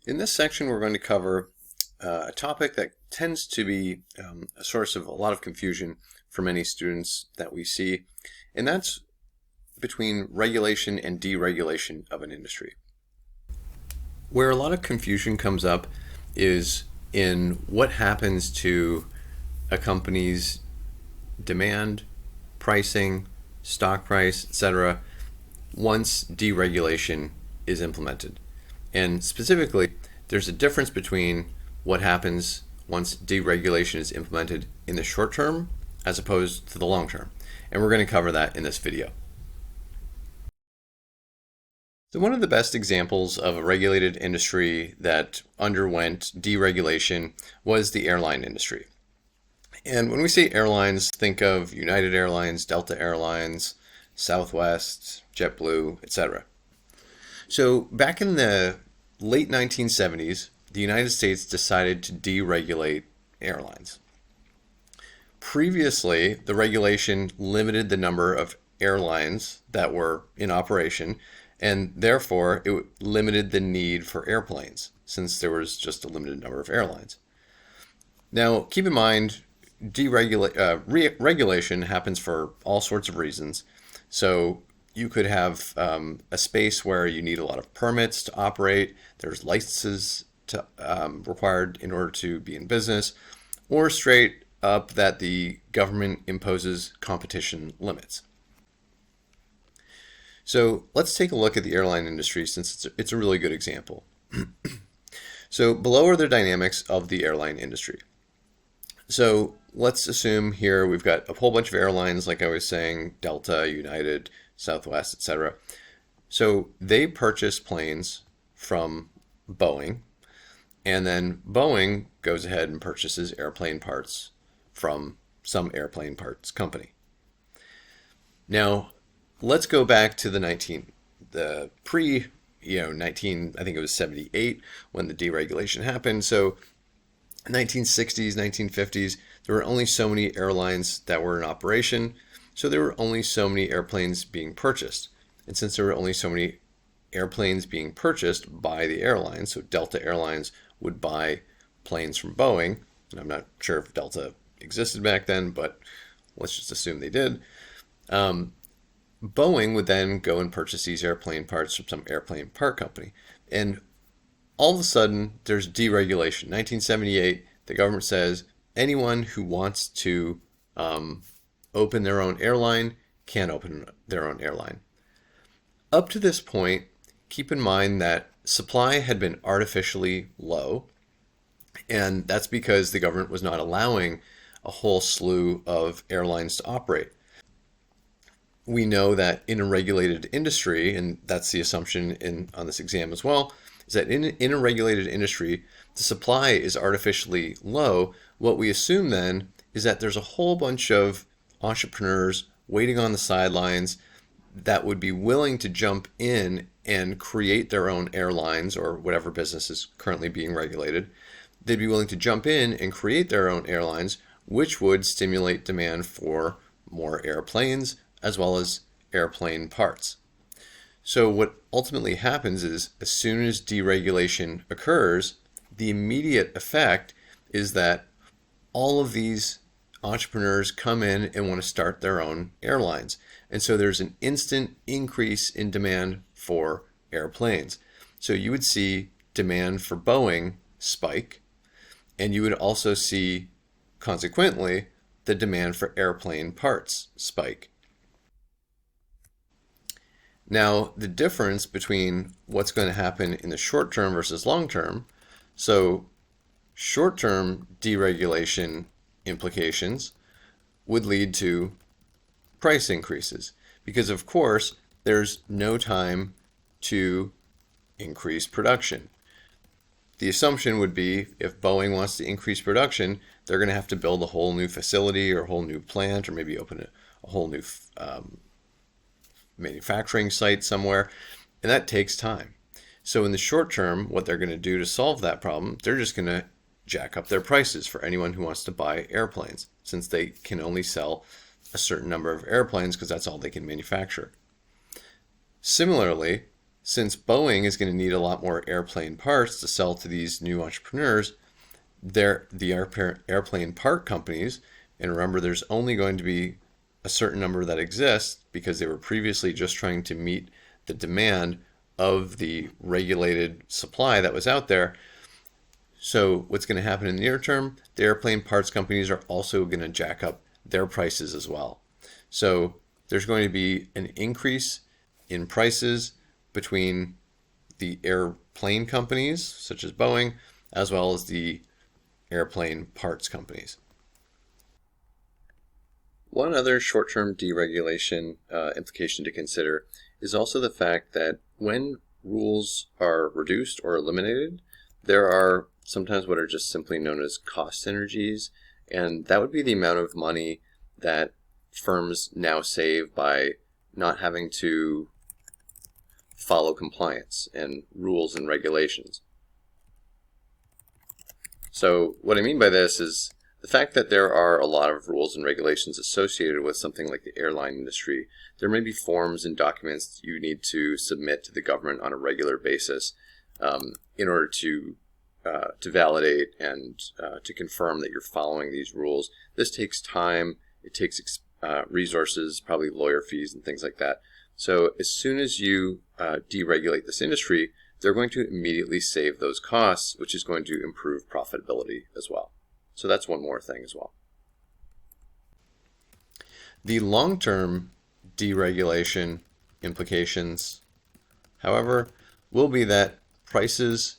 In this section, we're going to cover a topic that tends to be a source of a lot of confusion for many students that we see, and that's between regulation and deregulation of an industry. Where a lot of confusion comes up is in what happens to a company's demand, pricing, stock price, etc., once deregulation is implemented. And specifically, there's a difference between what happens once deregulation is implemented in the short term as opposed to the long term. And we're going to cover that in this video. So one of the best examples of a regulated industry that underwent deregulation was the airline industry. And when we say airlines, think of United Airlines, Delta Airlines, Southwest, JetBlue, etc. So back in the late 1970s, the United States decided to deregulate airlines. Previously, the regulation limited the number of airlines that were in operation, and therefore it limited the need for airplanes, since there was just a limited number of airlines. Now, keep in mind, regulation happens for all sorts of reasons. So you could have a space where you need a lot of permits to operate. There's licenses required in order to be in business, or straight up that the government imposes competition limits. So let's take a look at the airline industry, since it's a really good example. So below are the dynamics of the airline industry. So let's assume here we've got a whole bunch of airlines, like I was saying, Delta, United, Southwest, etc. So they purchase planes from Boeing, and then Boeing goes ahead and purchases airplane parts from some airplane parts company. Now, let's go back to the 19 I think it was 78 when the deregulation happened. So 1960s, 1950s, there were only so many airlines that were in operation, so there were only so many airplanes being purchased. And since there were only so many airplanes being purchased by the airlines, so Delta Airlines would buy planes from Boeing, and I'm not sure if Delta existed back then, but let's just assume they did. Boeing would then go and purchase these airplane parts from some airplane part company. And all of a sudden, there's deregulation. 1978, the government says anyone who wants to open their own airline can open their own airline. Up to this point, keep in mind that supply had been artificially low, and that's because the government was not allowing a whole slew of airlines to operate. We know that in a regulated industry, and that's the assumption on this exam as well, is that in a regulated industry, the supply is artificially low. What we assume then is that there's a whole bunch of entrepreneurs waiting on the sidelines that would be willing to jump in and create their own airlines or whatever business is currently being regulated. They'd be willing to jump in and create their own airlines, which would stimulate demand for more airplanes as well as airplane parts. So what ultimately happens is, as soon as deregulation occurs, the immediate effect is that all of these entrepreneurs come in and want to start their own airlines. And so there's an instant increase in demand for airplanes. So you would see demand for Boeing spike, and you would also see, consequently, the demand for airplane parts spike. Now, the difference between what's going to happen in the short term versus long term, so short-term deregulation implications would lead to price increases, because of course there's no time to increase production. The assumption would be, if Boeing wants to increase production, they're going to have to build a whole new facility or a whole new plant, or maybe open a whole new manufacturing site somewhere, and that takes time. So in the short term, what they're going to do to solve that problem, they're just going to jack up their prices for anyone who wants to buy airplanes, since they can only sell a certain number of airplanes because that's all they can manufacture. Similarly, Since Boeing is going to need a lot more airplane parts to sell to these new entrepreneurs, the airplane part companies, and remember there's only going to be a certain number that exist because they were previously just trying to meet the demand of the regulated supply that was out there. So what's going to happen in the near term, the airplane parts companies are also going to jack up their prices as well. So there's going to be an increase in prices between the airplane companies, such as Boeing, as well as the airplane parts companies. One other short-term deregulation implication to consider is also the fact that when rules are reduced or eliminated, there are sometimes what are just simply known as cost synergies, and that would be the amount of money that firms now save by not having to follow compliance and rules and regulations. So what I mean by this is the fact that there are a lot of rules and regulations associated with something like the airline industry. There may be forms and documents you need to submit to the government on a regular basis in order to validate and to confirm that you're following these rules. This takes time, it takes resources, probably lawyer fees and things like that. So as soon as you deregulate this industry, they're going to immediately save those costs, which is going to improve profitability as well. So that's one more thing as well. The long-term deregulation implications, however, will be that prices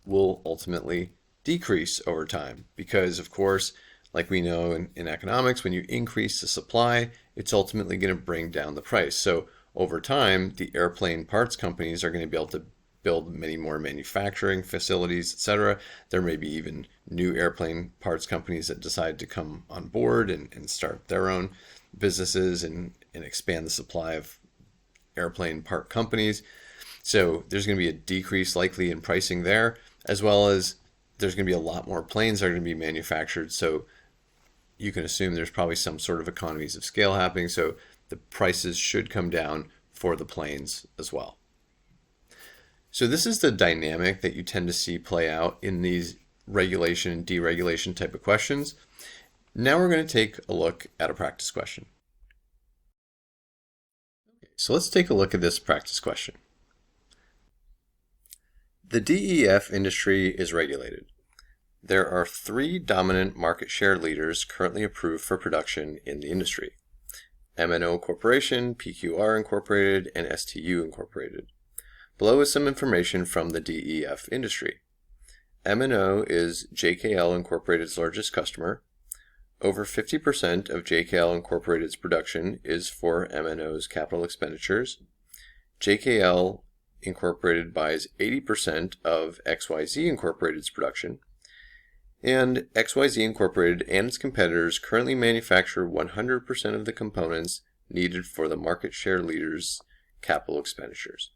will ultimately decrease over time because, of course, like we know in economics, when you increase the supply, it's ultimately going to bring down the price. So over time, the airplane parts companies are going to be able to build many more manufacturing facilities, etc. There may be even new airplane parts companies that decide to come on board and start their own businesses and expand the supply of airplane part companies. So there's going to be a decrease likely in pricing there, as well as there's going to be a lot more planes that are going to be manufactured. So you can assume there's probably some sort of economies of scale happening. So the prices should come down for the planes as well. So this is the dynamic that you tend to see play out in these regulation and deregulation type of questions. Now we're going to take a look at a practice question. So let's take a look at this practice question. The DEF industry is regulated. There are 3 dominant market share leaders currently approved for production in the industry: M&O Corporation, PQR Incorporated, and STU Incorporated. Below is some information from the DEF industry. M&O is JKL Incorporated's largest customer. Over 50% of JKL Incorporated's production is for M&O's capital expenditures. JKL Incorporated buys 80% of XYZ Incorporated's production. And XYZ Incorporated and its competitors currently manufacture 100% of the components needed for the market share leaders' capital expenditures.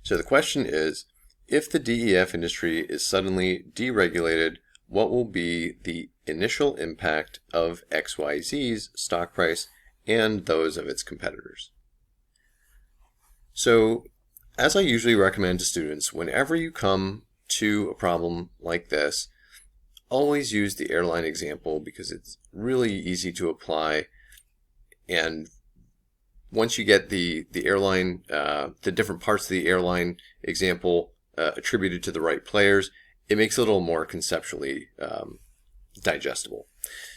So the question is, if the DEF industry is suddenly deregulated, what will be the initial impact of XYZ's stock price and those of its competitors? So, as I usually recommend to students, whenever you come to a problem like this, always use the airline example because it's really easy to apply, and once you get the airline, the different parts of the airline example attributed to the right players, it makes it a little more conceptually digestible.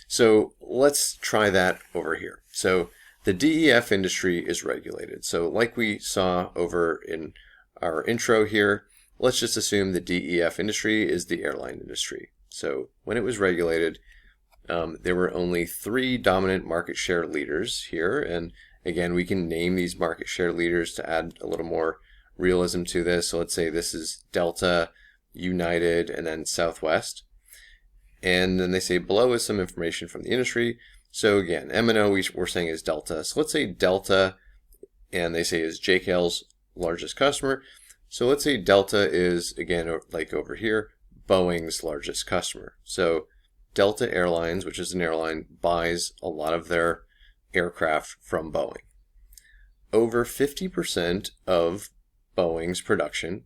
So let's try that over here. So the DEF industry is regulated. So like we saw over in our intro here, let's just assume the DEF industry is the airline industry. So when it was regulated, there were only 3 dominant market share leaders here, and again, we can name these market share leaders to add a little more realism to this. So let's say this is Delta, United, and then Southwest. And then they say below is some information from the industry. So again, M&O we're saying is Delta. So let's say Delta, and they say is JKL's largest customer. So let's say Delta is, again, like over here, Boeing's largest customer. So Delta Airlines, which is an airline, buys a lot of their aircraft from Boeing. over 50% of Boeing's production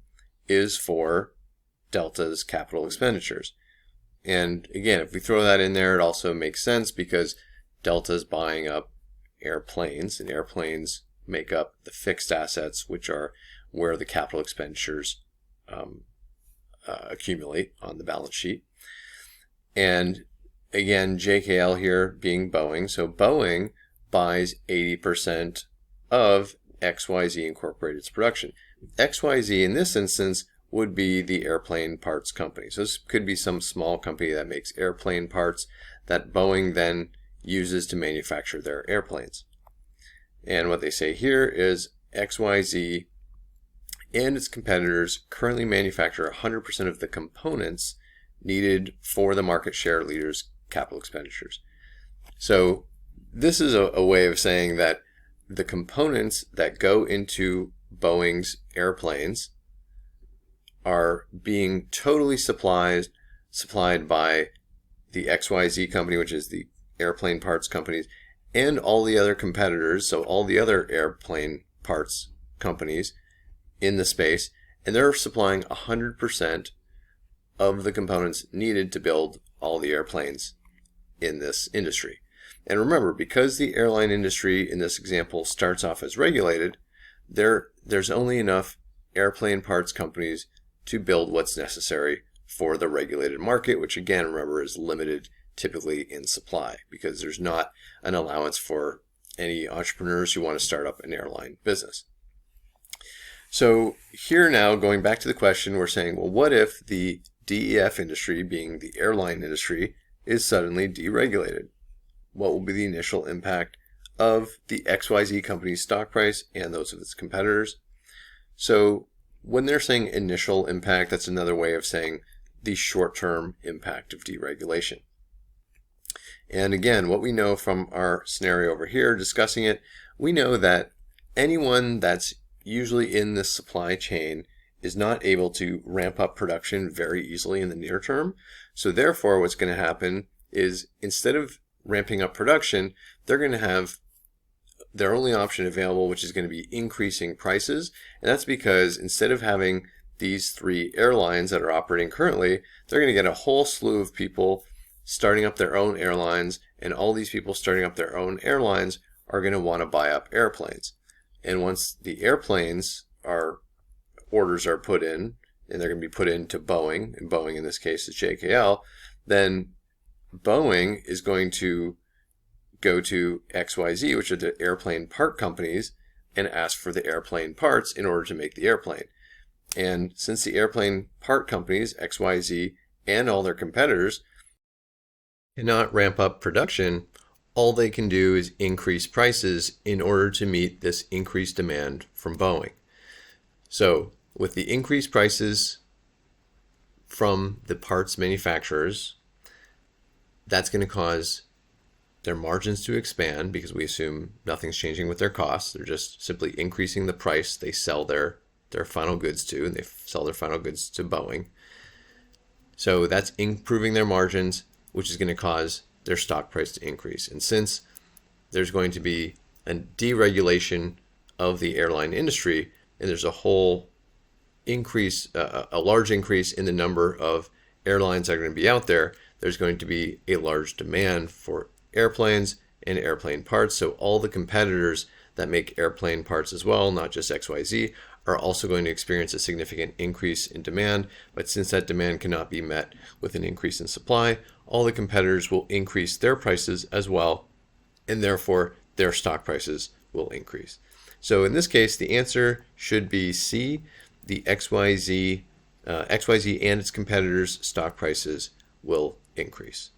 is for Delta's capital expenditures. And again, if we throw that in there, it also makes sense because Delta's buying up airplanes, and airplanes make up the fixed assets, which are where the capital expenditures accumulate on the balance sheet. And again, JKL here being Boeing. So Boeing buys 80% of XYZ Incorporated's production. XYZ in this instance would be the airplane parts company. So this could be some small company that makes airplane parts that Boeing then uses to manufacture their airplanes. And what they say here is XYZ and its competitors currently manufacture 100% of the components needed for the market share leaders' capital expenditures. So this is a way of saying that the components that go into Boeing's airplanes are being totally supplied by the XYZ company, which is the airplane parts companies, and all the other competitors, so all the other airplane parts companies in the space, and they're supplying 100% of the components needed to build all the airplanes in this industry. And remember, because the airline industry in this example starts off as regulated, there's only enough airplane parts companies to build what's necessary for the regulated market, which again, remember, is limited typically in supply because there's not an allowance for any entrepreneurs who want to start up an airline business. So here now, going back to the question, we're saying, well, what if the DEF industry, being the airline industry, is suddenly deregulated? What will be the initial impact of the XYZ company's stock price and those of its competitors? So when they're saying initial impact, that's another way of saying the short-term impact of deregulation. And again, what we know from our scenario over here, discussing it, we know that anyone that's usually in this supply chain is not able to ramp up production very easily in the near term. So therefore, what's going to happen is instead of ramping up production, they're going to have their only option available, which is going to be increasing prices. And that's because instead of having these three airlines that are operating currently, they're going to get a whole slew of people starting up their own airlines, and all these people starting up their own airlines are going to want to buy up airplanes. And once the airplanes orders are put in, and they're going to be put into Boeing, and Boeing in this case is JKL, then Boeing is going to go to XYZ, which are the airplane part companies, and ask for the airplane parts in order to make the airplane. And since the airplane part companies, XYZ, and all their competitors cannot ramp up production, all they can do is increase prices in order to meet this increased demand from Boeing. So with the increased prices from the parts manufacturers, that's going to cause their margins to expand because we assume nothing's changing with their costs. They're just simply increasing the price they sell their final goods to, and they sell their final goods to Boeing. So that's improving their margins, which is going to cause their stock price to increase. And since there's going to be a deregulation of the airline industry, and there's a whole increase, a large increase in the number of airlines that are going to be out there, there's going to be a large demand for airplanes and airplane parts. So all the competitors that make airplane parts as well, not just XYZ, are also going to experience a significant increase in demand. But since that demand cannot be met with an increase in supply, all the competitors will increase their prices as well, and therefore their stock prices will increase. So in this case, the answer should be C. The XYZ and its competitors' stock prices will increase.